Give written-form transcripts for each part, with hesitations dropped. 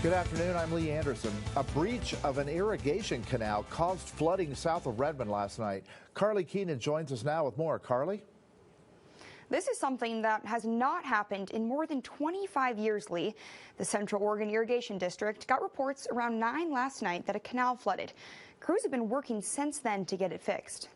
Good afternoon, I'm Lee Anderson. A breach of an irrigation canal caused flooding south of Redmond last night. Carly Keenan joins us now with more. Carly? This is something that has not happened in more than 25 years, Lee. The Central Oregon Irrigation District got reports around 9 last night that a canal flooded. Crews have been working since then to get it fixed.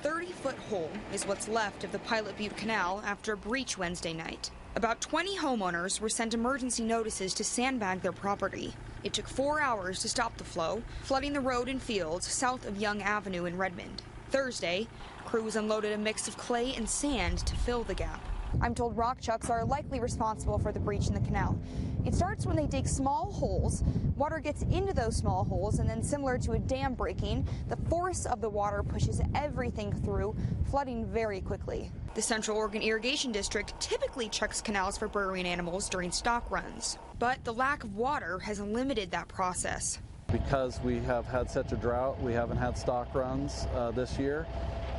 30-foot hole is what's left of the Pilot Butte Canal after a breach Wednesday night. About 20 homeowners were sent emergency notices to sandbag their property. It took 4 hours to stop the flow, flooding the road and fields south of Young Avenue in Redmond. Thursday, crews unloaded a mix of clay and sand to fill the gap. I'm told rockchucks are likely responsible for the breach in the canal. It starts when they dig small holes. Water gets into those small holes, and then, similar to a dam breaking, the force of the water pushes everything through, flooding very quickly. The Central Oregon Irrigation District typically checks canals for burrowing animals during stock runs, but the lack of water has limited that process. Because we have had such a drought, we haven't had stock runs this year.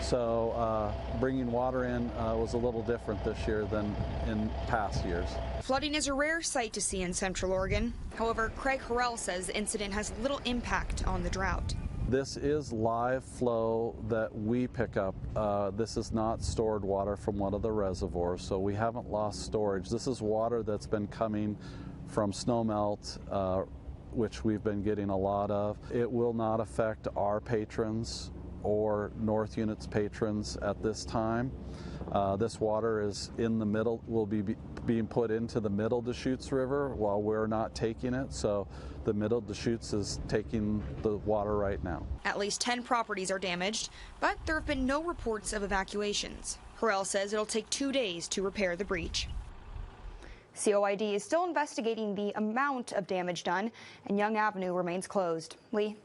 So bringing water in was a little different this year than in past years. Flooding is a rare sight to see in Central Oregon. However, Craig Harrell says the incident has little impact on the drought. This is live flow that we pick up. This is not stored water from one of the reservoirs, so we haven't lost storage. This is water that's been coming from snowmelt, which we've been getting a lot of. It will not affect our patrons or North Unit's patrons at this time. This water is in the middle, will be being put into the Middle Deschutes River while we're not taking it, so the Middle Deschutes is taking the water right now. At least 10 properties are damaged, but there have been no reports of evacuations. Harrell says it'll take 2 days to repair the breach. COID is still investigating the amount of damage done, and Young Avenue remains closed. Lee?